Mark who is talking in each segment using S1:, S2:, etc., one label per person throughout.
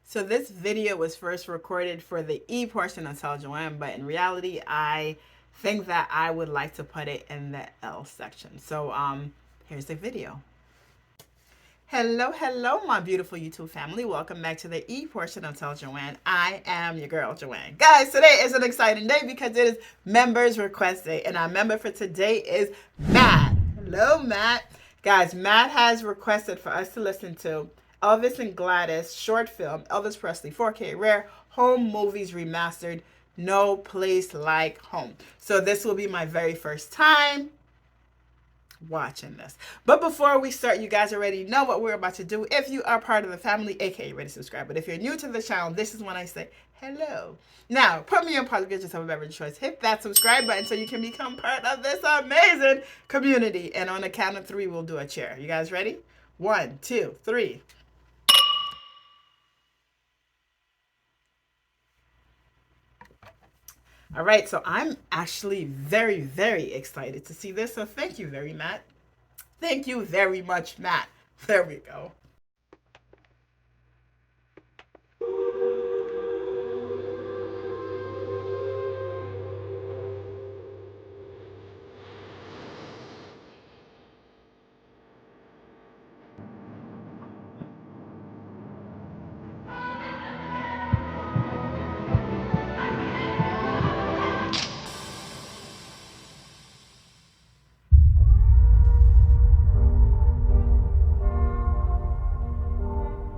S1: So this video was first recorded for the E portion of Tell Joanne, but in reality, I think that I would like to put it in the L section. So here's the video. Hello, hello, my beautiful YouTube family. Welcome back to the E portion of Tell Joanne. I am your girl, Joanne. Guys, today is an exciting day because it is Members Request Day, and our member for today is Matt. Hello, Matt. Guys, Matt has requested for us to listen to Elvis and Gladys short film, Elvis Presley 4K Rare, Home Movies Remastered, No Place Like Home. So this will be my very first time watching this. But before we start, you guys already know what we're about to do. If you are part of the family, aka ready to subscribe. But if you're new to the channel, this is when I say hello. Now, put me on pause, get yourself a beverage choice. Hit that subscribe button so you can become part of this amazing community. And on the count of 3, we'll do a cheer. You guys ready? 1, 2, 3. All right, so I'm actually very, very excited to see this. So thank you very much. Thank you very much, Matt. There we go.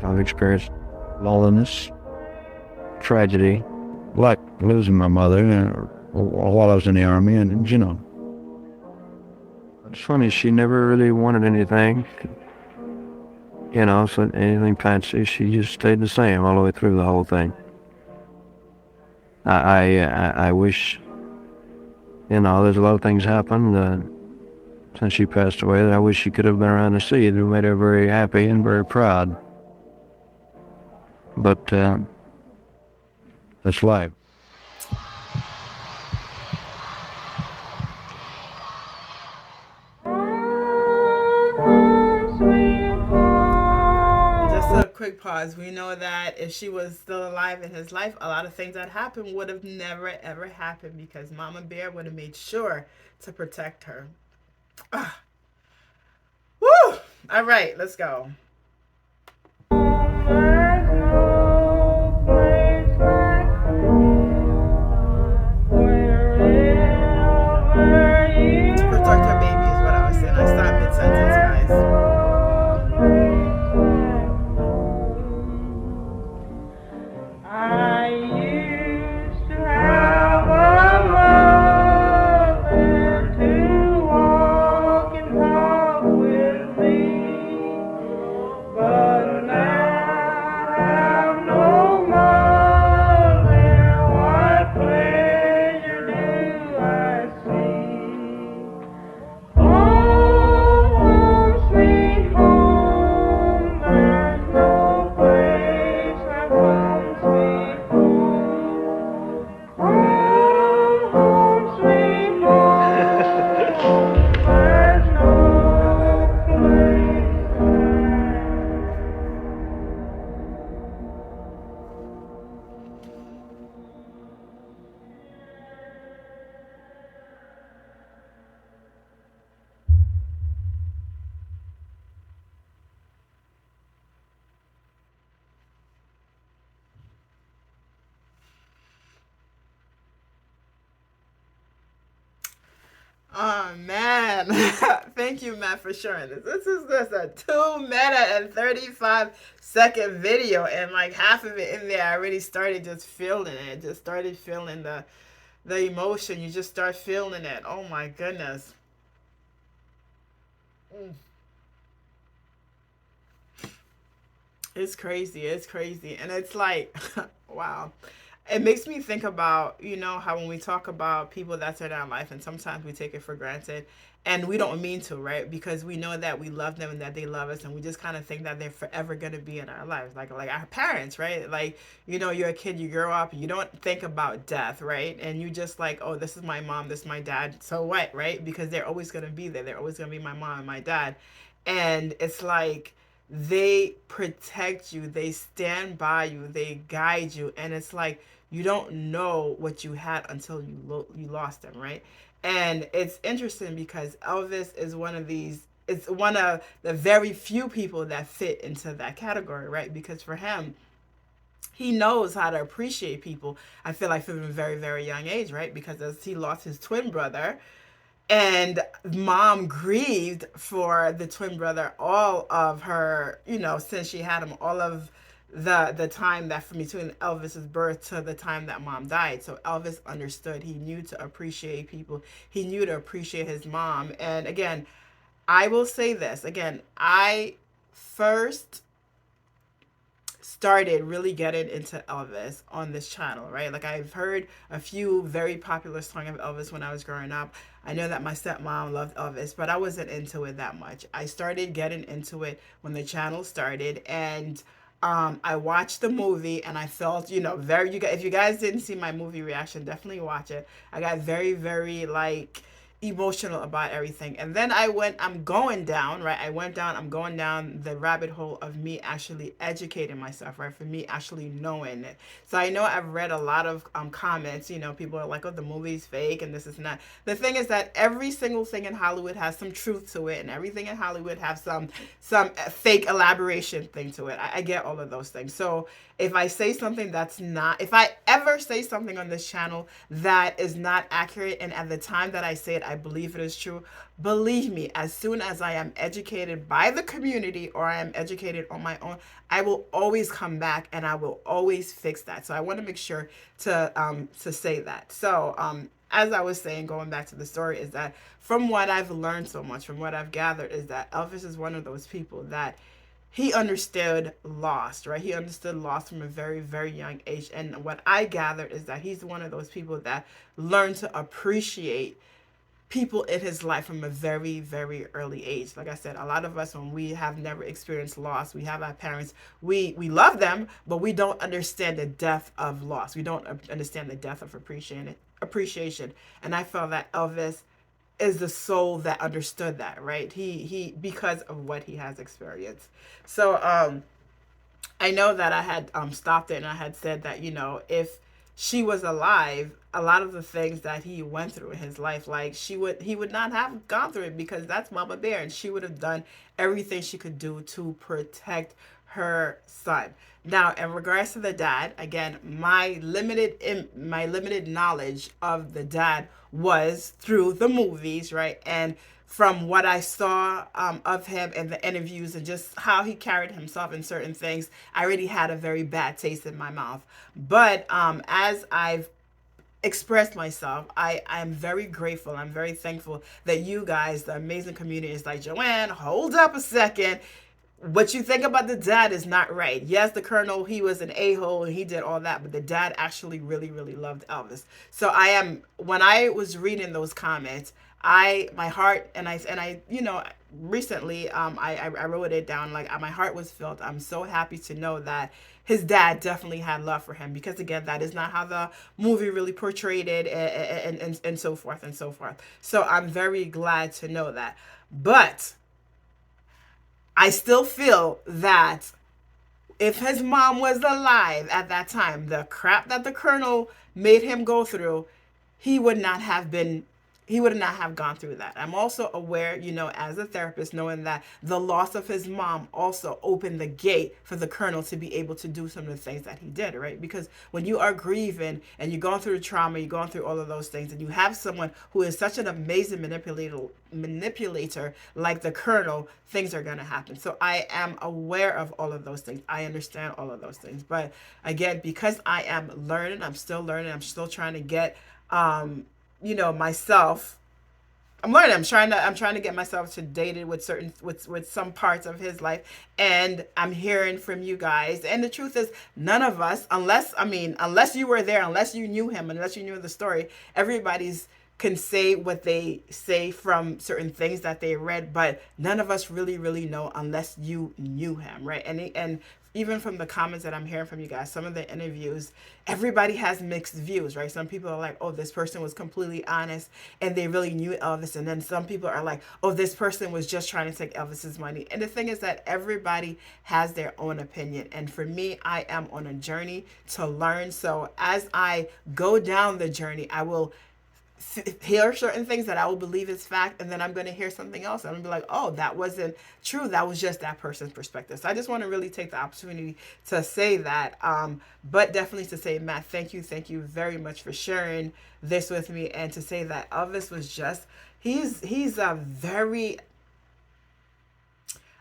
S2: I've experienced loneliness, tragedy, like losing my mother while I was in the army, and it's funny, she never really wanted anything, so anything fancy. She just stayed the same all the way through the whole thing. I wish, there's a lot of things happened since she passed away that I wish she could have been around to see. It made her very happy and very proud. But that's life.
S1: Just a quick pause. We know that if she was still alive in his life, a lot of things that happened would have never ever happened because Mama Bear would have made sure to protect her. Ah. Woo! All right, let's go. Protect her baby is what I was saying. I stopped mid-sentence, guys. Oh man, thank you, Matt, for sharing this. This is just a 2-minute and 35-second video, and like half of it in there, I already started just feeling it. Just started feeling the emotion. You just start feeling it. Oh my goodness. It's crazy. It's crazy, and it's like, wow. It makes me think about, how when we talk about people that's in our life and sometimes we take it for granted and we don't mean to, right? Because we know that we love them and that they love us and we just kind of think that they're forever going to be in our lives. Like our parents, right? Like, you're a kid, you grow up, you don't think about death, right? And you just like, oh, this is my mom, this is my dad. So what, right? Because they're always going to be there. They're always going to be my mom and my dad. And it's like, they protect you, they stand by you, they guide you, and it's like you don't know what you had until you lost them, right? And it's interesting because Elvis is one of these. It's one of the very few people that fit into that category, right? Because for him, he knows how to appreciate people. I feel like from a very, very young age, right? Because as he lost his twin brother, and mom grieved for the twin brother all of her, since she had him, all of the time that from between Elvis's birth to the time that mom died. So Elvis understood. He knew to appreciate people. He knew to appreciate his mom. And again, I will say this again. I first started really getting into Elvis on this channel, right? Like I've heard a few very popular songs of Elvis when I was growing up. I know that my stepmom loved Elvis, but I wasn't into it that much. I started getting into it when the channel started, and I watched the movie, and I felt, very. You guys, if you guys didn't see my movie reaction, definitely watch it. I got very, very like emotional about everything. And then I'm going down, right? I'm going down the rabbit hole of me actually educating myself, right? For me actually knowing it. So I know I've read a lot of comments, people are like, oh, the movie's fake and this is not. The thing is that every single thing in Hollywood has some truth to it, and everything in Hollywood has some fake elaboration thing to it. I get all of those things. So if I say something that's not, if I ever say something on this channel that is not accurate, and at the time that I say it, I believe it is true, believe me, as soon as I am educated by the community or I am educated on my own, I will always come back and I will always fix that. So I want to make sure to say that. So as I was saying, going back to the story, is that from what I've learned so much, from what I've gathered, is that Elvis is one of those people that he understood loss, right? He understood loss from a very, very young age. And what I gathered is that he's one of those people that learned to appreciate people in his life from a very, very early age. Like I said, a lot of us, when we have never experienced loss, we have our parents, we love them, but we don't understand the depth of loss. We don't understand the depth of appreciation. And I felt that Elvis is the soul that understood that, right? He because of what he has experienced. So I know that I had stopped it and I had said that, if she was alive, a lot of the things that he went through in his life, like he would not have gone through it, because that's Mama Bear, and she would have done everything she could do to protect her son. Now, in regards to the dad, again, my limited knowledge of the dad was through the movies, right? And from what I saw of him in the interviews and just how he carried himself in certain things, I already had a very bad taste in my mouth. But as I've expressed myself, I am very grateful. I'm very thankful that you guys, the amazing community, is like, Joanne, hold up a second. What you think about the dad is not right. Yes, the colonel, he was an a-hole and he did all that, but the dad actually really, really loved Elvis. So when I was reading those comments, my heart, and I recently, I wrote it down, like my heart was filled. I'm so happy to know that his dad definitely had love for him, because again, that is not how the movie really portrayed it, and so forth and so forth. So I'm very glad to know that. But I still feel that if his mom was alive at that time, the crap that the colonel made him go through, he would not have been he would not have gone through that. I'm also aware, as a therapist, knowing that the loss of his mom also opened the gate for the colonel to be able to do some of the things that he did, right? Because when you are grieving and you're going through trauma, you're going through all of those things, and you have someone who is such an amazing manipulator like the colonel, things are going to happen. So I am aware of all of those things. I understand all of those things. But again, because I am learning, I'm still learning, I'm still trying to get myself. I'm learning. I'm trying to get myself sedated with certain with some parts of his life, and I'm hearing from you guys. And the truth is, none of us, unless you were there, unless you knew him, unless you knew the story, everybody's can say what they say from certain things that they read, but none of us really, really know unless you knew him, right? And even from the comments that I'm hearing from you guys, some of the interviews, everybody has mixed views, right? Some people are like, oh, this person was completely honest and they really knew Elvis. And then some people are like, oh, this person was just trying to take Elvis's money. And the thing is that everybody has their own opinion. And for me, I am on a journey to learn. So as I go down the journey, I will hear certain things that I will believe is fact, and then I'm going to hear something else. I'm going to be like, oh, that wasn't true. That was just that person's perspective. So I just want to really take the opportunity to say that. But definitely to say, Matt, thank you very much for sharing this with me, and to say that Elvis was just, he's a very,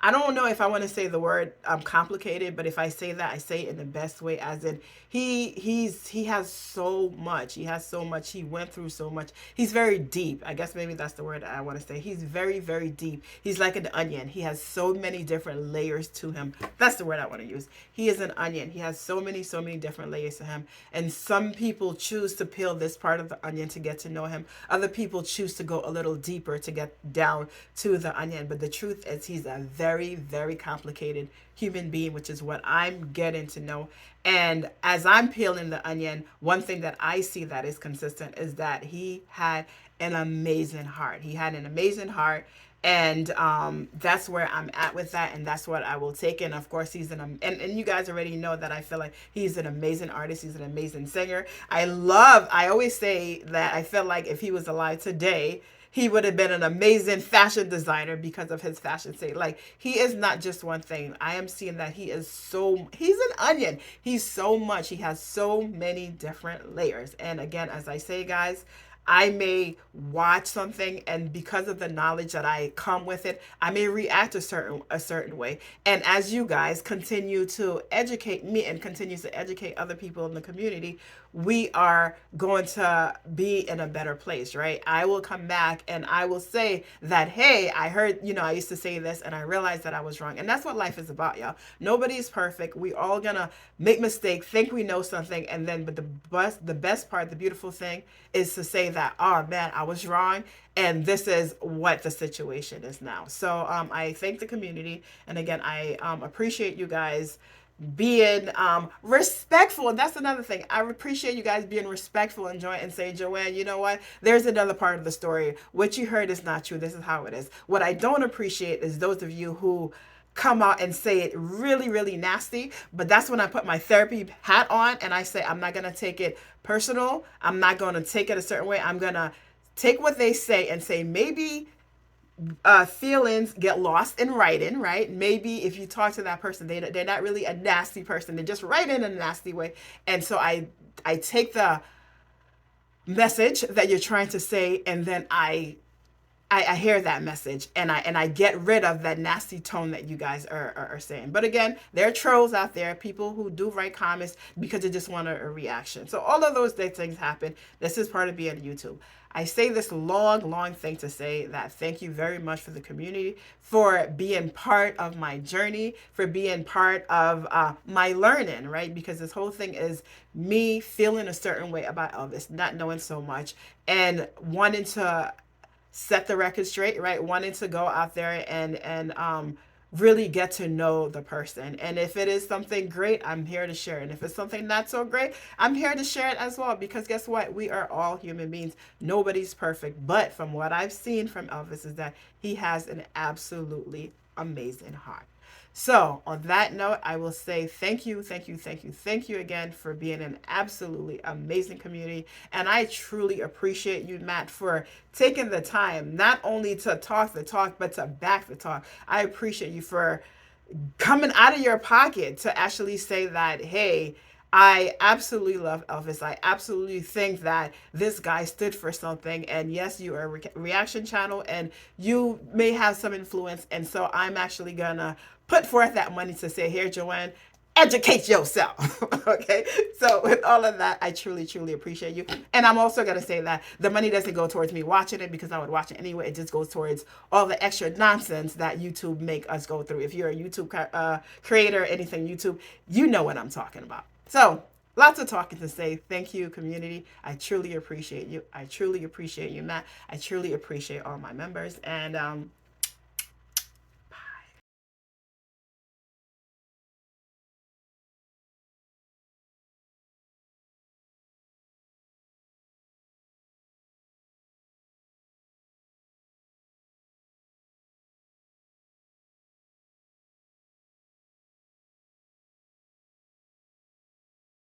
S1: I don't know if I want to say the word complicated, but if I say that, I say it in the best way, as in he has so much. He has so much. He went through so much. He's very deep. I guess maybe that's the word I want to say. He's very, very deep. He's like an onion. He has so many different layers to him. That's the word I want to use. He is an onion. He has so many different layers to him. And some people choose to peel this part of the onion to get to know him. Other people choose to go a little deeper to get down to the onion. But the truth is, he's a very, very complicated human being, which is what I'm getting to know. And as I'm peeling the onion, one thing that I see that is consistent is that he had an amazing heart. He had an amazing heart. And that's where I'm at with that, and that's what I will take. And of course, he's and you guys already know that I feel like he's an amazing artist. He's an amazing singer. I always say that I feel like if he was alive today, he would have been an amazing fashion designer because of his fashion state. Like, he is not just one thing. I am seeing that he's an onion. He's so much. He has so many different layers. And again, as I say, guys, I may watch something, and because of the knowledge that I come with it, I may react a certain way. And as you guys continue to educate me and continue to educate other people in the community, we are going to be in a better place, right? I will come back and I will say that, hey, I heard, I used to say this and I realized that I was wrong. And that's what life is about, y'all. Nobody's perfect. We all gonna make mistakes, think we know something, and then, but the best part, the beautiful thing is to say that, oh man, I was wrong, and this is what the situation is now. So I thank the community, and again, I appreciate you guys being respectful. And that's another thing. I appreciate you guys being respectful and saying, Joanne, you know what? There's another part of the story. What you heard is not true. This is how it is. What I don't appreciate is those of you who come out and say it really, really nasty. But that's when I put my therapy hat on and I say, I'm not going to take it personal. I'm not going to take it a certain way. I'm going to take what they say and say, maybe feelings get lost in writing, right? Maybe if you talk to that person, they're not really a nasty person. They just write in a nasty way. And so I take the message that you're trying to say, and then I hear that message, and I get rid of that nasty tone that you guys are saying. But again, there are trolls out there, people who do write comments because they just want a reaction. So all of those things happen. This is part of being on YouTube. I say this long thing to say that thank you very much for the community, for being part of my journey, for being part of my learning, right? Because this whole thing is me feeling a certain way about Elvis, not knowing so much, and wanting to set the record straight, right? Wanting to go out there and really get to know the person. And if it is something great, I'm here to share it. And if it's something not so great, I'm here to share it as well. Because guess what? We are all human beings. Nobody's perfect. But from what I've seen from Elvis is that he has an absolutely amazing heart. So, on that note, I will say thank you again for being an absolutely amazing community. And I truly appreciate you, Matt, for taking the time not only to talk the talk, but to back the talk. I appreciate you for coming out of your pocket to actually say that, hey, I absolutely love Elvis. I absolutely think that this guy stood for something. And yes, you are a reaction channel and you may have some influence. And so I'm actually going to put forth that money to say, here, Joanne, educate yourself. Okay. So with all of that, I truly appreciate you. And I'm also going to say that the money doesn't go towards me watching it because I would watch it anyway. It just goes towards all the extra nonsense that YouTube make us go through. If you're a YouTube creator, anything YouTube, you know what I'm talking about. So lots of talking to say. Thank you, community. I truly appreciate you. I truly appreciate you, Matt. I truly appreciate all my members. And